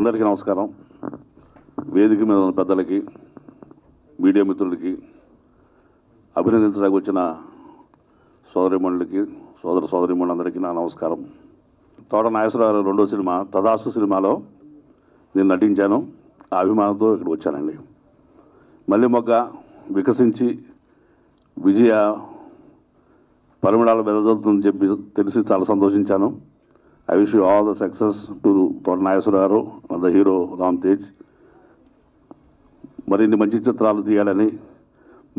అందరికీ నమస్కారం. వేదిక మీద ఉన్న పెద్దలకి, మీడియా మిత్రులకి, అభినందించడానికి వచ్చిన సోదరిమణులకి, సోదరిమణులందరికీ నా నమస్కారం. తోట నాగేశ్వరరావు రెండో సినిమా తదాస్తు సినిమాలో నేను నటించాను. ఆ అభిమానంతో ఇక్కడికి వచ్చానండి. మళ్ళీ మొగ్గ వికసించి విజయ పరిమళాలు వెదజల్లుతుందని చెప్పి తెలిసి చాలా సంతోషించాను. I wish you all the success to Thota Nageswararao and the hero Ram Tej. మరిన్ని మంచి చిత్రాలు తీయాలని,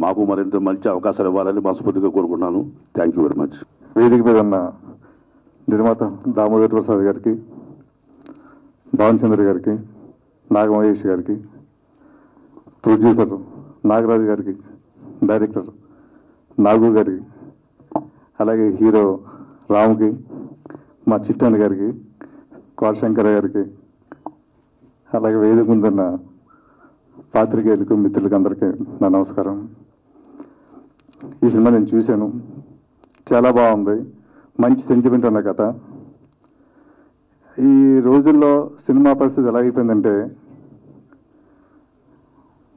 మాకు మరింత మంచి అవకాశాలు ఇవ్వాలని మనస్ఫూర్తిగా కోరుకుంటున్నాను. Thank you very much. వేదిక మీద ఉన్న నిర్మాత దామోదర్ ప్రసాద్ గారికి, భావన్ చంద్ర గారికి, నాగమహేష్ గారికి, ప్రొడ్యూసర్ నాగరాజు గారికి, డైరెక్టర్ నాగు గారికి, అలాగే హీరో రాముకి, మా చిట్టాని గారికి, కోటశంకర గారికి, అలాగే వేదిక ముందున్న పాత్రికేయులకు, మిత్రులకు అందరికీ నా నమస్కారం. ఈ సినిమా నేను చూశాను, చాలా బాగుంది. మంచి సెంటిమెంట్ ఉన్న కథ. ఈ రోజుల్లో సినిమా పరిస్థితి ఎలా అయిపోయిందంటే,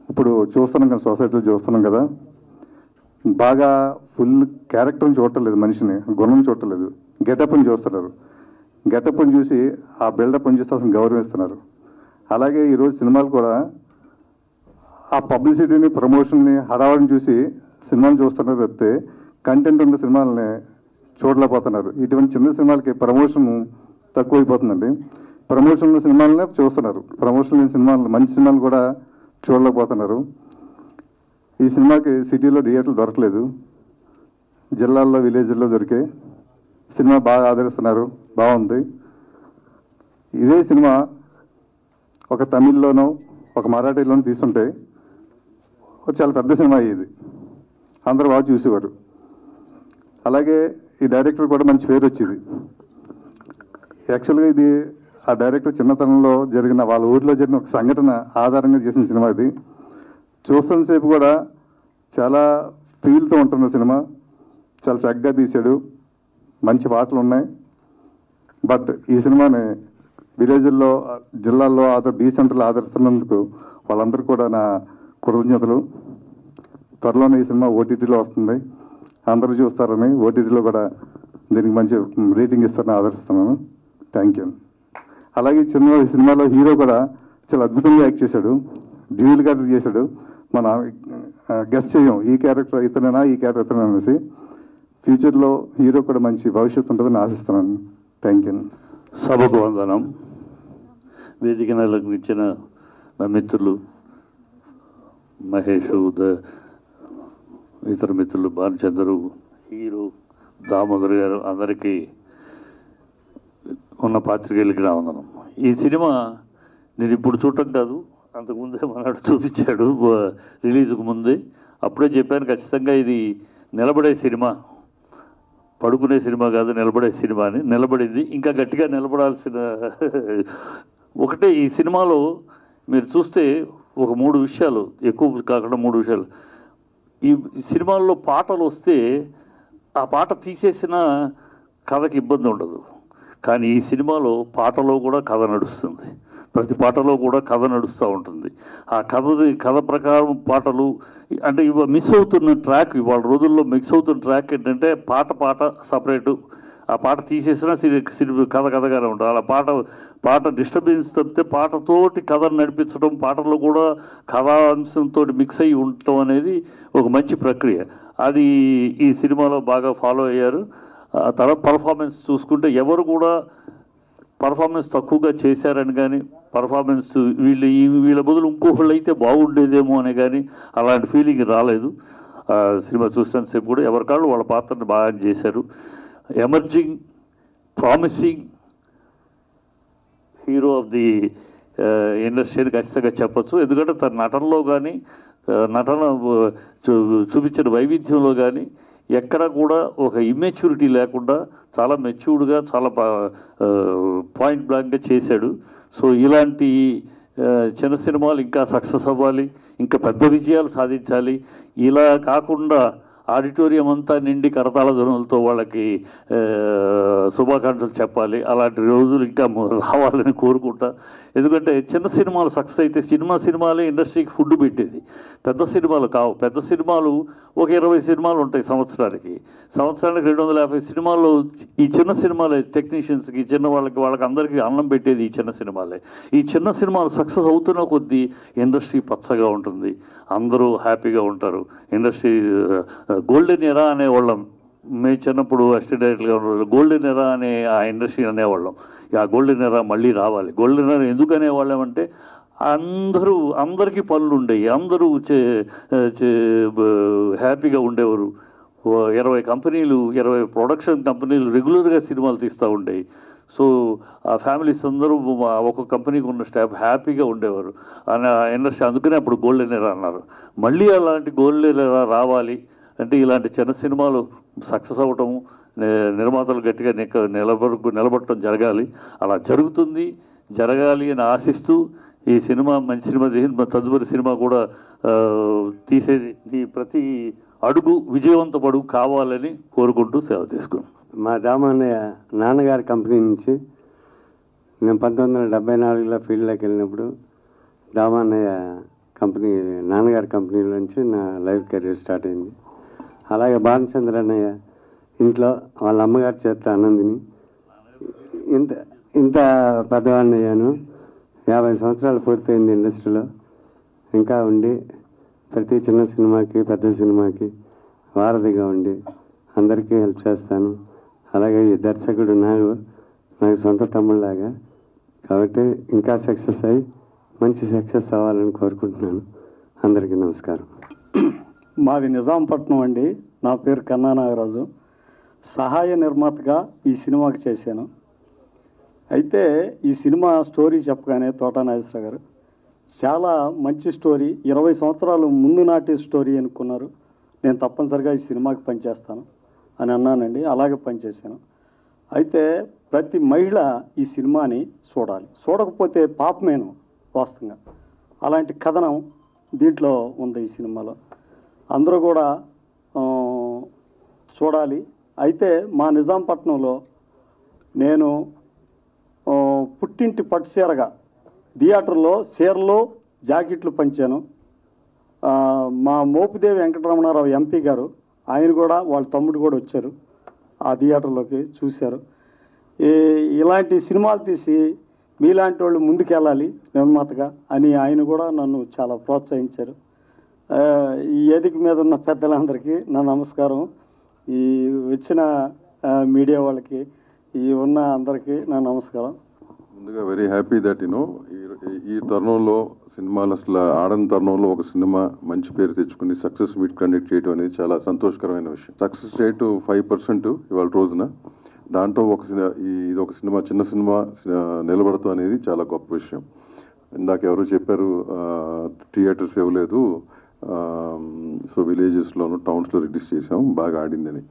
ఇప్పుడు చూస్తున్నాం కదా, సొసైటీలో చూస్తున్నాం కదా, బాగా ఫుల్ క్యారెక్టర్ని చూడటలేదు, మనిషిని గుణం చూడటలేదు, గెటప్ని చూస్తున్నారు. గెటప్ని చూసి ఆ బిల్డప్ని చూసి అసలు గౌరవిస్తున్నారు. అలాగే ఈరోజు సినిమాలు కూడా ఆ పబ్లిసిటీని, ప్రమోషన్ని, హడావడిని చూసి సినిమాలు చూస్తున్నారు తప్పితే కంటెంట్ ఉన్న సినిమాలని చూడలేకపోతున్నారు. ఇటువంటి చిన్న సినిమాలకి ప్రమోషన్ తక్కువైపోతుందండి. ప్రమోషన్ ఉన్న సినిమాలనే చూస్తున్నారు, ప్రమోషన్ లేని సినిమాలు, మంచి సినిమాలు కూడా చూడలేకపోతున్నారు. ఈ సినిమాకి సిటీలో థియేటర్లు దొరకలేదు, జిల్లాల్లో, విలేజ్ల్లో దొరికే. సినిమా బాగా ఆదరిస్తున్నారు, బాగుంది. ఇదే సినిమా ఒక తమిళ్లోనో ఒక మరాఠీలోనో తీసుంటే చాలా పెద్ద సినిమా అయ్యేది, అందరూ బాగా చూసేవారు. అలాగే ఈ డైరెక్టర్ కూడా మంచి పేరు వచ్చేది. యాక్చువల్గా ఇది ఆ డైరెక్టర్ చిన్నతనంలో జరిగిన, వాళ్ళ ఊరిలో జరిగిన ఒక సంఘటన ఆధారంగా చేసిన సినిమా ఇది. చూస్తున్నసేపు కూడా చాలా ఫీల్తో ఉంటున్న సినిమా. చాలా చక్కగా తీశాడు, మంచి పాటలు ఉన్నాయి. బట్ ఈ సినిమాని విలేజ్ల్లో, జిల్లాల్లో, బీ సెంటర్లో ఆదరిస్తున్నందుకు వాళ్ళందరూ కూడా నా కృతజ్ఞతలు. త్వరలోనే ఈ సినిమా ఓటీటీలో వస్తుంది, అందరూ చూస్తారని, ఓటీటీలో కూడా దీనికి మంచి రేటింగ్ ఇస్తారని ఆదరిస్తున్నాను. Thank you. అలాగే ఈ సినిమాలో హీరో కూడా చాలా అద్భుతంగా యాక్ట్ చేశాడు, డ్యూయల్ క్యారెక్టర్ చేశాడు. మన గెస్ట్ చేయం ఈ క్యారెక్టర్ ఇతనేనా, ఈ క్యారెక్టర్ ఇతనే అనేసి. ఫ్యూచర్లో హీరో కూడా మంచి భవిష్యత్తు ఉంటుందని ఆశిస్తున్నాను. Thank you. సభకు వందనం. వేదిక నెలకు ఇచ్చిన నా మిత్రులు మహేష్, ఇతర మిత్రులు భానుచంద్రు, హీరో దామోదర్ గారు, అందరికీ ఉన్న పాత్రికేయులకి నా వందనం. ఈ సినిమా నేను ఇప్పుడు చూడటం కాదు, అంతకుముందే మనడు చూపించాడు రిలీజ్కు ముందే. అప్పుడే చెప్పాను ఖచ్చితంగా ఇది నిలబడే సినిమా, పడుకునే సినిమా కాదు, నిలబడే సినిమా అని. నిలబడింది, ఇంకా గట్టిగా నిలబడాల్సిన ఒకటే. ఈ సినిమాలో మీరు చూస్తే ఒక 3 విషయాలు, ఎక్కువ కాకుండా 3 విషయాలు. ఈ సినిమాల్లో పాటలు వస్తే ఆ పాట తీసేసిన కథకి ఇబ్బంది ఉండదు, కానీ ఈ సినిమాలో పాటలో కూడా కథ నడుస్తుంది. ప్రతి పాటలో కూడా కథ నడుస్తూ ఉంటుంది. ఆ కథ ప్రకారం పాటలు అంటే మిస్ అవుతున్న ట్రాక్, ఇవాళ రోజుల్లో మిస్ అవుతున్న ట్రాక్ ఏంటంటే పాట సపరేటు, ఆ పాట తీసేసినా కథగానే ఉంటుంది. అలా పాట డిస్టర్బెన్స్ తప్పితే పాటతోటి కథను నడిపించడం, పాటల్లో కూడా కథాంశంతో మిక్స్ అయ్యి ఉండటం అనేది ఒక మంచి ప్రక్రియ. అది ఈ సినిమాలో బాగా ఫాలో అయ్యారు. తర్వాత పర్ఫార్మెన్స్ చూసుకుంటే ఎవరు కూడా పర్ఫార్మెన్స్ తక్కువగా చేశారని కానీ, పర్ఫార్మెన్స్ వీళ్ళ బదులు ఇంకొకళ్ళు అయితే బాగుండేదేమో అని కానీ అలాంటి ఫీలింగ్ రాలేదు. సినిమా చూసినంతసేపు కూడా ఎవరికాళ్ళు వాళ్ళ పాత్రను బాగా చేశారు. Emerging, promising hero of the industry అని ఖచ్చితంగా చెప్పచ్చు. ఎందుకంటే తన నటనలో కానీ, నటన చూపించిన వైవిధ్యంలో కానీ ఎక్కడ కూడా ఒక ఇమ్మెచ్యూరిటీ లేకుండా చాలా మెచ్యూర్డ్గా, చాలా పాయింట్ బ్లాంక్గా చేశాడు. సో ఇలాంటి చిన్న సినిమాలు ఇంకా సక్సెస్ అవ్వాలి, ఇంకా పెద్ద విజయాలు సాధించాలి. ఇలా కాకుండా ఆడిటోరియం అంతా నిండి కరతాళ ధ్వనులతో వాళ్ళకి శుభాకాంక్షలు చెప్పాలి. అలాంటి రోజులు ఇంకా రావాలని కోరుకుంటా. ఎందుకంటే చిన్న సినిమాలు సక్సెస్ అయితే సినిమాలే ఇండస్ట్రీకి ఫుడ్ పెట్టేది, పెద్ద సినిమాలు కావు. పెద్ద సినిమాలు ఒక 20 సినిమాలు ఉంటాయి సంవత్సరానికి 250 సినిమాల్లో ఈ చిన్న సినిమాలే టెక్నీషియన్స్కి, చిన్న వాళ్ళకి అందరికీ అన్నం పెట్టేది ఈ చిన్న సినిమాలే. ఈ చిన్న సినిమాలు సక్సెస్ అవుతున్న కొద్దీ ఇండస్ట్రీ పచ్చగా ఉంటుంది, అందరూ హ్యాపీగా ఉంటారు. ఇండస్ట్రీ గోల్డెన్ ఎరా అనేవాళ్ళం మేము చిన్నప్పుడు అసిస్టెంట్ డైరెక్టర్గా ఉన్న గోల్డెన్ ఎరా అనే ఆ ఇండస్ట్రీ అనేవాళ్ళం. ఆ గోల్డెన్ ఎరా మళ్ళీ రావాలి. గోల్డెన్ ఎరా ఎందుకు అనేవాళ్ళం అంటే అందరికీ పనులు ఉండేవి, అందరూ హ్యాపీగా ఉండేవారు. 20 కంపెనీలు 20 ప్రొడక్షన్ కంపెనీలు రెగ్యులర్గా సినిమాలు తీస్తూ ఉండేవి. సో ఆ ఫ్యామిలీస్ అందరూ ఒక కంపెనీకి ఉన్న స్టాఫ్ హ్యాపీగా ఉండేవారు అని ఇండస్ట్రీ. అందుకనే అప్పుడు గోల్డెన్ ఎరా అన్నారు. మళ్ళీ అలాంటి గోల్డెన్ ఎరా రావాలి అంటే ఇలాంటి చిన్న సినిమాలు సక్సెస్ అవ్వటం, నిర్మాతలు గట్టిగా నిలబడటం జరగాలి. అలా జరుగుతుంది, జరగాలి అని ఆశిస్తూ ఈ సినిమా మంచి సినిమా తీసి తదుపరి సినిమా కూడా తీసేది ప్రతి అడుగు విజయవంతపడు కావాలని కోరుకుంటూ సేవ తీసుకున్నాం. మా దామన్నయ్య నాన్నగారి కంపెనీ నుంచి నేను 1974లో ఫీల్డ్లోకి వెళ్ళినప్పుడు దామన్నయ్య కంపెనీ నాన్నగారి కంపెనీ నుంచి నా లైఫ్ కెరీర్ స్టార్ట్ అయింది. అలాగే భానుచంద్ర అన్నయ్య ఇంట్లో వాళ్ళ అమ్మగారి చేత అన్నందిని ఇంత పెద్దవాడిని అయ్యాను. 50 సంవత్సరాలు పూర్తయింది ఇండస్ట్రీలో. ఇంకా ఉండి ప్రతి చిన్న సినిమాకి పెద్ద సినిమాకి వారధిగా ఉండి అందరికీ హెల్ప్ చేస్తాను. అలాగే ఈ దర్శకుడు నాకు సొంత తమ్ముళ్ళలాగా, కాబట్టి ఇంకా సక్సెస్ అయ్యి మంచి సక్సెస్ అవ్వాలని కోరుకుంటున్నాను. అందరికీ నమస్కారం. మాది నిజాంపట్నం అండి. నా పేరు కన్నా నాగరాజు. సహాయ నిర్మాతగా ఈ సినిమాకి చేశాను. అయితే ఈ సినిమా స్టోరీ చెప్పగానే తోట నాగేశ్వరరావు గారు చాలా మంచి స్టోరీ, 20 సంవత్సరాలు ముందు నాటి స్టోరీ అనుకున్నారు. నేను తప్పనిసరిగా ఈ సినిమాకి పనిచేస్తాను అని అన్నానండి. అలాగే పనిచేశాను. అయితే ప్రతి మహిళ ఈ సినిమాని చూడాలి, చూడకపోతే పాపమేను వాస్తవంగా. అలాంటి కథనం దీంట్లో ఉంది ఈ సినిమాలో. అందరూ కూడా చూడాలి. అయితే మా నిజాంపట్నంలో నేను పుట్టింటి పట్టుసీరగా థియేటర్లో చీరలు జాకెట్లు పంచాను. మా మోపిదేవి వెంకటరమణారావు ఎంపీ గారు, ఆయన కూడా వాళ్ళ తమ్ముడు కూడా వచ్చారు ఆ థియేటర్లోకి, చూశారు. ఇలాంటి సినిమాలు తీసి మీలాంటి వాళ్ళు ముందుకెళ్ళాలి నిర్మాతగా అని ఆయన కూడా నన్ను చాలా ప్రోత్సహించారు. ఈ వేదిక మీద ఉన్న పెద్దలందరికీ నా నమస్కారం. ఈ వచ్చిన మీడియా వాళ్ళకి, ఈ ఉన్న అందరికీ నా నమస్కారం. ముందుగా వెరీ హ్యాపీ దట్ ఈ తరుణంలో సినిమాలు అసలు ఆడని తరుణంలో ఒక సినిమా మంచి పేరు తెచ్చుకుని సక్సెస్ మీట్ కండక్ట్ చేయడం అనేది చాలా సంతోషకరమైన విషయం. సక్సెస్ రేటు 5% ఇవాళ రోజున. దాంట్లో ఇది ఒక సినిమా, చిన్న సినిమా నిలబడతాం అనేది చాలా గొప్ప విషయం. ఇందాక ఎవరో చెప్పారు థియేటర్స్ ఇవ్వలేదు, సో విలేజెస్లోను టౌన్స్లో రిలీజ్ చేసాం, బాగా ఆడిందని.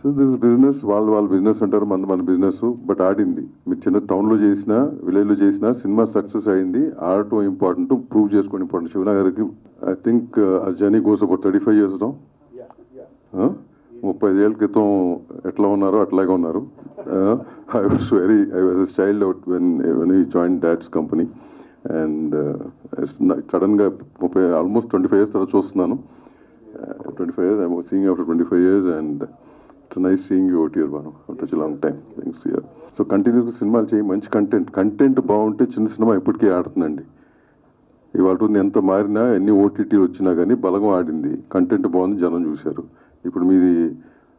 సో దిస్ బిజినెస్, వాళ్ళ బిజినెస్ అంటారు, మన బిజినెస్. బట్ ఆడింది. మీరు చిన్న టౌన్లో చేసినా విలేజ్లో చేసినా సినిమా సక్సెస్ అయింది. ఆడటం ఇంపార్టెంట్, ప్రూవ్ చేసుకోవడం ఇంపార్టెంట్. శివనా గారికి I think journey goes about 35 years. 35 ఏళ్ళ క్రితం ఎట్లా ఉన్నారో అట్లాగే ఉన్నారు. I was a child out when you join dad's company. And సడన్గా ఆల్మోస్ట్ 25 years తర్వాత చూస్తున్నాను. 25 years, I'm seeing you after 25 years, and it's nice seeing you out here, Banu, after such a long time. Thanks. Yeah. So కంటిన్యూస్గా సినిమాలు చేయి, మంచి content బాగుంటే చిన్న cinema ఇప్పటికీ ఆడుతుందండి. ఇవాళ ఎంత మారినా, ఎన్ని ఓటీటీలు వచ్చినా కానీ బలంగా ఆడింది. కంటెంట్ బాగుంది, జనం చూశారు. ఇప్పుడు మీది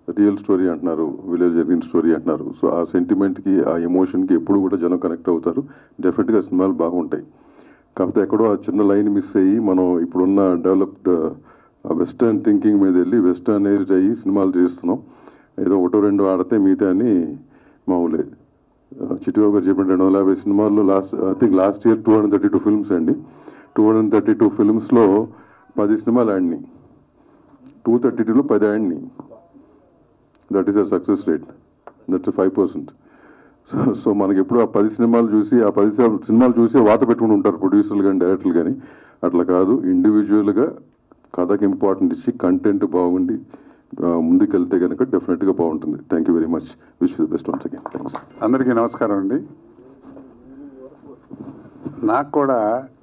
రియల్ స్టోరీ అంటున్నారు, విలేజ్ జరిగిన స్టోరీ అంటున్నారు. సో ఆ సెంటిమెంట్కి, ఆ ఎమోషన్కి ఎప్పుడు కూడా జనం కనెక్ట్ అవుతారు. డెఫినెట్గా సినిమాలు బాగుంటాయి. కాకపోతే ఎక్కడో ఆ చిన్న లైన్ మిస్ అయ్యి మనం ఇప్పుడున్న డెవలప్డ్ వెస్టర్న్ థింకింగ్ మీద వెళ్ళి వెస్టర్నైజ్డ్ అయ్యి సినిమాలు చేస్తున్నాం. ఏదో 1-2 ఆడితే మిగతా అని మామూలే. చిట్టిబాబు గారు చెప్పిన 250 సినిమాల్లో లాస్ట్ ఇయర్ 232 ఫిల్మ్స్ అండి. 232 ఫిల్మ్స్లో 10 సినిమాలు ఆడినాయి. 232లో 10 ఆడినాయి. That is a success rate. That's 5%. So మనకి ఎప్పుడు ఆ 10 సినిమాలు చూసి, ఆ 10 సినిమాలు చూసి వాత పెట్టుకుని ఉంటారు ప్రొడ్యూసర్లు కానీ డైరెక్టర్లు కానీ. అట్లా కాదు, ఇండివిజువల్గా కథకి ఇంపార్టెంట్ ఇచ్చి కంటెంట్ బాగుండి ముందుకెళ్తే కనుక డెఫినెట్గా బాగుంటుంది. Thank you very much. Wish you the best once again. Thanks. అందరికీ నమస్కారం అండి. నాకు కూడా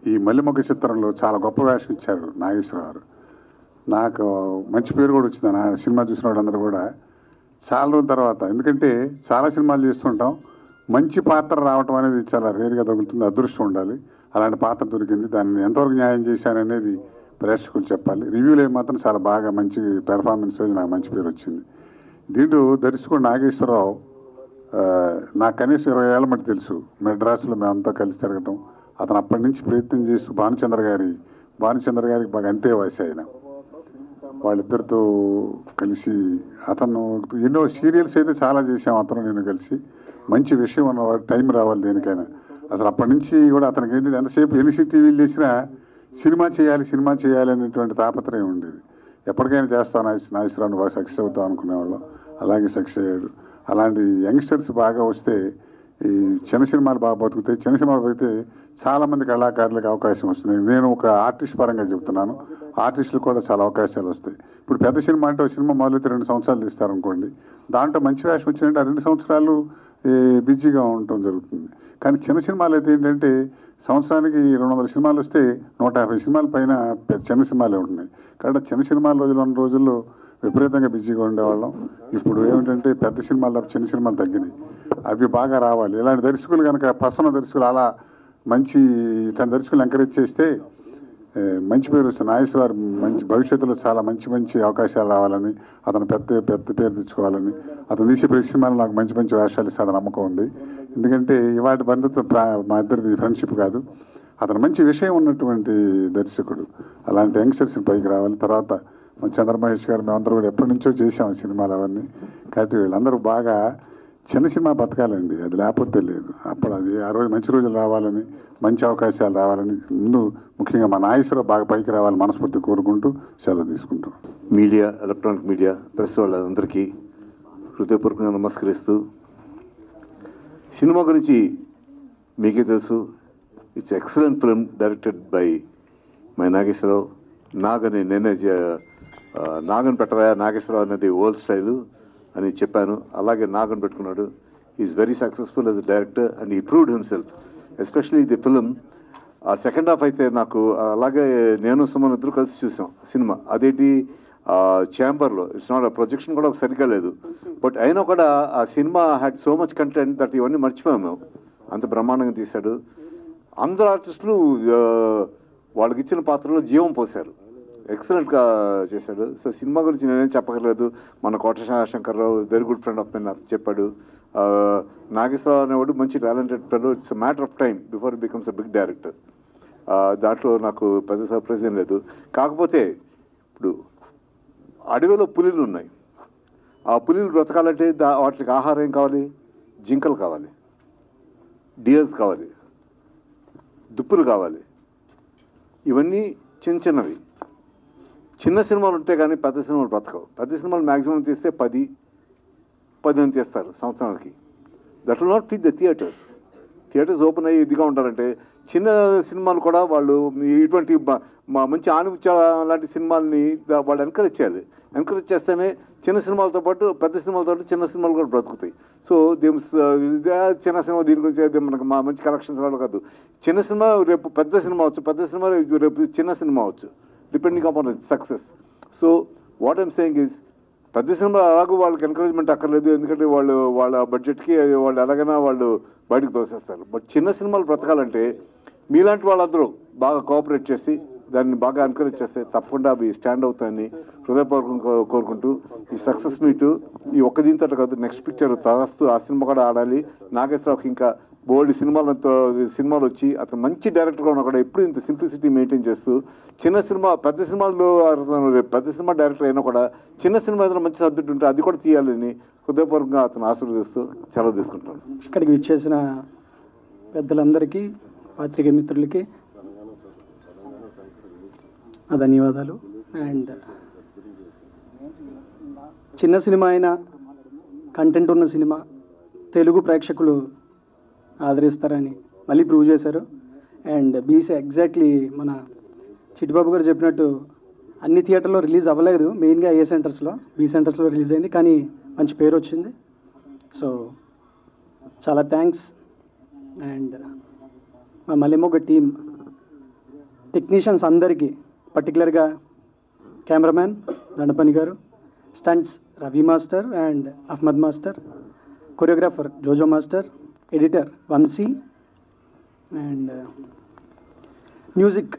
ఈ మల్లిమొగ్గ చిత్రంలో చాలా గొప్ప వేషం ఇచ్చారు నాగేశ్వరరావు గారు. నాకు మంచి పేరు కూడా వచ్చింది నా సినిమా చూసిన వాళ్ళందరూ కూడా చాలా రోజుల తర్వాత. ఎందుకంటే చాలా సినిమాలు చేస్తుంటాం, మంచి పాత్ర రావటం అనేది చాలా రేరుగా తగులుతుంది, అదృష్టం ఉండాలి. అలాంటి పాత్ర దొరికింది. దాన్ని ఎంతవరకు న్యాయం చేశాననేది ప్రేక్షకులు చెప్పాలి. రివ్యూలో మాత్రం చాలా బాగా మంచి పెర్ఫార్మెన్స్ నాకు మంచి పేరు వచ్చింది. దీంట్లో దర్శకుడు నాగేశ్వరరావు నాకు కనీసం 20 ఏళ్ళ మట్టి తెలుసు. మెడ్రాస్లో మేమంతా కలిసి తిరగటం, అతను అప్పటి నుంచి ప్రయత్నం చేస్తూ భానుచంద్ర గారికి బాగా అంతే వయసు ఆయన. వాళ్ళిద్దరితో కలిసి అతను ఎన్నో సీరియల్స్ అయితే చాలా చేసాం అతను నేను కలిసి. మంచి విషయం ఉన్నవాడు, టైం రావాలి దేనికైనా. అసలు అప్పటి నుంచి కూడా అతనికి ఏంటంటే ఎంతసేపు ఎన్సీటీవీలు చేసినా సినిమా చేయాలి అనేటువంటి తాపత్రయం ఉండేది. ఎప్పటికైనా చేస్తాను నాగేశ్వరరావు బాగా సక్సెస్ అవుతాం అనుకునేవాళ్ళం. అలాగే సక్సెస్ అయ్యాడు. అలాంటి యంగ్స్టర్స్ బాగా వస్తే ఈ చిన్న సినిమాలు బాగా బతుకుతాయి. చిన్న సినిమాలు బతికితే చాలామంది కళాకారులకు అవకాశం వస్తుంది. నేను ఒక ఆర్టిస్ట్ పరంగా చెప్తున్నాను, ఆర్టిస్టులకు కూడా చాలా అవకాశాలు వస్తాయి. ఇప్పుడు పెద్ద సినిమా అంటే సినిమా మొదలైతే 2 సంవత్సరాలు తీస్తారనుకోండి, దాంట్లో మంచి వేషం వచ్చిందంటే ఆ 2 సంవత్సరాలు బిజీగా ఉండటం జరుగుతుంది. కానీ చిన్న సినిమాలు అయితే ఏంటంటే సంవత్సరానికి 200 సినిమాలు వస్తే 150 సినిమాల పైన చిన్న సినిమాలే ఉంటున్నాయి. కాబట్టి చిన్న సినిమాల ఉన్న రోజుల్లో విపరీతంగా బిజీగా ఉండేవాళ్ళం. ఇప్పుడు ఏమిటంటే పెద్ద సినిమాలు తప్ప చిన్న సినిమాలు తగ్గినాయి. అవి బాగా రావాలి. ఇలాంటి దర్శకులు కనుక పసన దర్శకులు అలా ఇట్లాంటి దర్శకులు ఎంకరేజ్ చేస్తే మంచి పేరు వస్తుంది. నాగేశ్వరరావు మంచి భవిష్యత్తులో చాలా మంచి అవకాశాలు రావాలని, అతను పెద్ద పేరు తెచ్చుకోవాలని, అతను తీసే ప్రతి సినిమాలో నాకు మంచి వేషాలు ఇస్తాడని నమ్మకం ఉంది. ఎందుకంటే ఇవాటి బంధుత్వం మా ఇద్దరిది ఫ్రెండ్షిప్ కాదు. అతను మంచి విషయం ఉన్నటువంటి దర్శకుడు. అలాంటి యంగ్స్టర్స్ని పైకి రావాలి. తర్వాత చంద్రమహేష్ గారు మేమందరూ కూడా ఎప్పటి నుంచో చేసాం సినిమాలు అవన్నీ. కాబట్టి వీళ్ళందరూ బాగా చిన్న సినిమా బతకాలండి, అది లేకపోతే లేదు. అప్పుడు అది ఆ రోజు మంచి రోజులు రావాలని, మంచి అవకాశాలు రావాలని, ముందు ముఖ్యంగా మా నాగేశ్వరరావు బాగా పైకి రావాలని మనస్ఫూర్తి కోరుకుంటూ సెలవు తీసుకుంటాం. మీడియా, ఎలక్ట్రానిక్ మీడియా, ప్రెస్ వాళ్ళందరికీ హృదయపూర్వకంగా నమస్కరిస్తూ, సినిమా గురించి మీకే తెలుసు. It's excellent film directed by my Nageswara Rao. నేనే నాగన్ పెట్టరా, నాగేశ్వరరావు అనేది ఓల్డ్ స్టైలు అని చెప్పాను. అలాగే నాగన్ పెట్టుకున్నాడు. Is very successful as a director and he proved himself, especially the film. ఆ సెకండ్ హాఫ్ అయితే నాకు అలాగే నేను సుమన్ ఇద్దరు కలిసి చూసాం సినిమా. అదేంటి ఛాంబర్లో, ఇట్స్ నాట్ ప్రొజెక్షన్ కూడా సరిగ్గా లేదు. బట్ అయినా కూడా ఆ cinema had so much content that ఇవన్నీ మర్చిపోయాము. అంత బ్రహ్మాండంగా తీశాడు. అందరు ఆర్టిస్టులు వాళ్ళకి ఇచ్చిన పాత్రలో జీవం పోశారు. ఎక్సలెంట్గా చేశాడు. సో సినిమా గురించి నేనేం చెప్పగలేదు. మన Kota Shankarrao very good friend of mine చెప్పాడు. నాగేశ్వరరావు అనేవాడు మంచి talented fellow. It's a matter of time before it becomes a big director. దాంట్లో నాకు పెద్ద సర్ప్రైజ్ ఏం లేదు. కాకపోతే ఇప్పుడు అడవిలో పులిలు ఉన్నాయి. ఆ పులిలు బ్రతకాలంటే వాటికి ఆహారం ఏం కావాలి? జింకలు కావాలి, డియర్స్ కావాలి, దుప్పులు కావాలి. ఇవన్నీ చిన్నవి. చిన్న సినిమాలు ఉంటే కానీ పెద్ద సినిమాలు బ్రతకవు. పెద్ద సినిమాలు మ్యాక్సిమం తీస్తే 10 తీస్తారు సంవత్సరానికి. That will not fit the theatres open అయ్యి ఇదిగా ఉంటారంటే చిన్న సినిమాలు కూడా వాళ్ళు ఇటువంటి మంచి ఆణిముత్యాల లాంటి సినిమాలని వాళ్ళు ఎంకరేజ్ చేయాలి. ఎంకరేజ్ చేస్తేనే చిన్న సినిమాలతో పాటు పెద్ద సినిమాలతో చిన్న సినిమాలు కూడా బ్రతుకుతాయి. సో చిన్న సినిమా దీని గురించి మనకు మంచి కలెక్షన్స్ రావడం కాదు. చిన్న సినిమా రేపు పెద్ద సినిమా అవచ్చు, పెద్ద సినిమా రేపు చిన్న సినిమా అవచ్చు, depending upon success. So what I'm saying is, పెద్ద సినిమా అలాగూ వాళ్ళకి ఎంకరేజ్మెంట్ అక్కర్లేదు. ఎందుకంటే వాళ్ళ బడ్జెట్కి వాళ్ళు ఎలాగైనా వాళ్ళు బయటకు తోసేస్తారు. బట్ చిన్న సినిమాలు బ్రతకాలంటే మీలాంటి వాళ్ళందరూ బాగా కోఆపరేట్ చేసి దాన్ని బాగా ఎంకరేజ్ చేస్తే తప్పకుండా అవి స్టాండ్ అవుతాయని హృదయపూర్వకంగా కోరుకుంటూ, ఈ సక్సెస్ మీటు ఈ ఒక్క దీంతో కాదు, నెక్స్ట్ పిక్చర్ తరస్తూ ఆ సినిమా కూడా ఆడాలి. నాగేశ్వరరావుకి ఇంకా బోల్డ్ సినిమాలు వచ్చి అతను మంచి డైరెక్టర్గా ఉన్నా కూడా ఎప్పుడు ఇంత సింప్లిసిటీ మెయింటైన్ చేస్తూ చిన్న సినిమా పెద్ద సినిమాల్లో పెద్ద సినిమా డైరెక్టర్ అయినా కూడా చిన్న సినిమా ఏదైనా మంచి సబ్జెక్ట్ ఉంటే అది కూడా తీయాలని హృదయపూర్వకంగా అతను ఆశీర్వదిస్తూ సెలవు తీసుకుంటాను. ఇక్కడికి విచ్చేసిన పెద్దలందరికీ, పాత్రికేయ మిత్రులకి నా ధన్యవాదాలు. అండ్ చిన్న సినిమా అయినా కంటెంట్ ఉన్న సినిమా తెలుగు ప్రేక్షకులు ఆదరిస్తారని మళ్ళీ ప్రూవ్ చేశారు. అండ్ బీసీ ఎగ్జాక్ట్లీ మన చిట్టిబాబు గారు చెప్పినట్టు అన్ని థియేటర్లో రిలీజ్ అవ్వలేదు, మెయిన్గా ఏ సెంటర్స్లో, బి సెంటర్స్లో రిలీజ్ అయింది, కానీ మంచి పేరు వచ్చింది. సో చాలా థ్యాంక్స్. అండ్ మా మల్లెమొగ్గ టీం టెక్నీషియన్స్ అందరికీ, పర్టికులర్గా కెమెరామ్యాన్ దండపని గారు, stunts Ravi master and Ahmed master, choreographer Jojo master, editor Vamsi, and music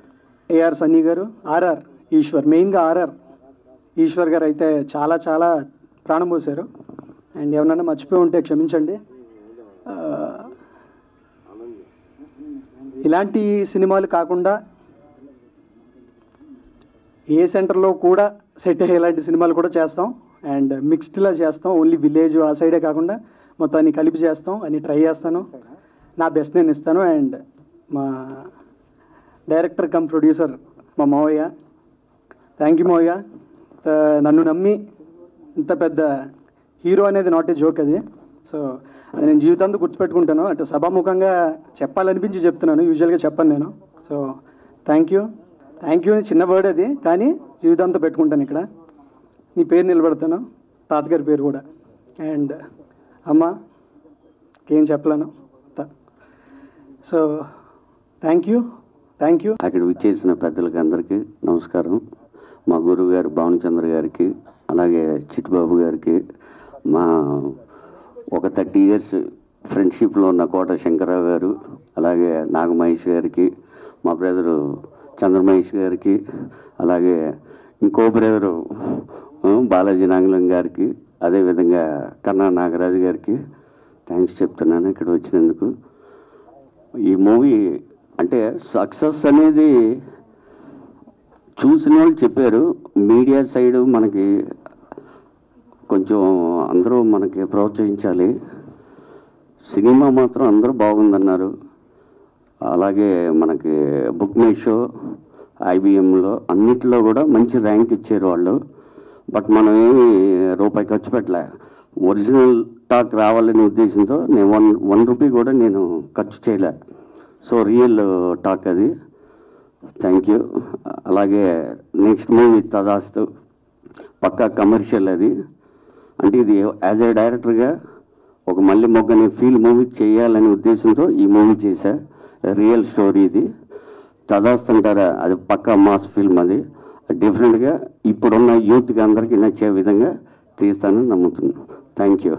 AR Sunny గారు, ఆర్ఆర్ ఈశ్వర్, మెయిన్గా ఆర్ఆర్ ఈశ్వర్ గారు అయితే చాలా చాలా ప్రాణం పోశారు. అండ్ ఏమన్నా మర్చిపోయి ఉంటే క్షమించండి. ఇలాంటి సినిమాలు కాకుండా ఏ సెంటర్లో కూడా సెట్ అయ్యే ఇలాంటి సినిమాలు కూడా చేస్తాం. అండ్ మిక్స్డ్లా చేస్తాం, ఓన్లీ విలేజ్ ఆ సైడే కాకుండా మొత్తాన్ని కలిపి చేస్తాం అని ట్రై చేస్తాను. నా బెస్ట్ నేను ఇస్తాను. అండ్ మా డైరెక్టర్ కమ్ ప్రొడ్యూసర్ మా మావయ్య, థ్యాంక్ యూ మావయ్య. నన్ను నమ్మి ఇంత పెద్ద హీరో అనేది నాట్ ఏ జోక్ అది. సో అది నేను జీవితాంతం గుర్తుపెట్టుకుంటాను. అంటే సభాముఖంగా చెప్పాలనిపించి చెప్తున్నాను, యూజువల్గా చెప్పను నేను. సో థ్యాంక్ యూ అని చిన్న వర్డ్ అది, కానీ జీవితాంతం పెట్టుకుంటాను. ఇక్కడ నీ పేరు నిలబెడతాను, తాతగారి పేరు కూడా. అండ్ అమ్మ ఏం చెప్పలేను. So thank you. అక్కడ విచ్చేసిన పెద్దలకి అందరికీ నమస్కారం. మా గురువు గారు భావనచంద్ర గారికి, అలాగే చిట్టుబాబు గారికి, మా ఒక 30 years ఫ్రెండ్షిప్లో ఉన్న కోట శంకరరావు గారు, అలాగే నాగమహేష్ గారికి, మా బ్రదరు చంద్రమహేష్ గారికి, అలాగే ఇంకో బ్రదరు బాలాజీ నాగలం గారికి, అదేవిధంగా కన్నా నాగరాజు గారికి థ్యాంక్స్ చెప్తున్నాను ఇక్కడ వచ్చినందుకు. ఈ మూవీ అంటే సక్సెస్ అనేది చూసిన వాళ్ళు చెప్పారు. మీడియా సైడ్ మనకి కొంచెం అందరూ మనకి ప్రోత్సహించాలి. సినిమా మాత్రం అందరూ బాగుందన్నారు. అలాగే మనకి బుక్ మై షో, ఐబిఎంలో అన్నిటిలో కూడా మంచి ర్యాంక్ ఇచ్చారు వాళ్ళు. బట్ మనం ఏమి రూపాయి ఖర్చు పెట్టలే. ఒరిజినల్ టాక్ రావాలనే ఉద్దేశంతో నేను వన్ రూపీ కూడా నేను ఖర్చు చేయలే. సో రియల్ టాక్ అది. Thank you. అలాగే నెక్స్ట్ మూవీ తదాస్తు పక్కా కమర్షియల్ అది. అంటే ఇది యాజ్ ఏ డైరెక్టర్గా ఒక మల్లె మొగ్గని ఫీల్ మూవీ చేయాలనే ఉద్దేశంతో ఈ మూవీ చేశా. రియల్ స్టోరీ ఇది. తదాస్తు అంటారా, అది పక్కా మాస్ ఫిల్మ్. అది డిఫరెంట్గా ఇప్పుడున్న యూత్కి అందరికీ నచ్చే విధంగా తీస్తానని నమ్ముతున్నాను. Thank you.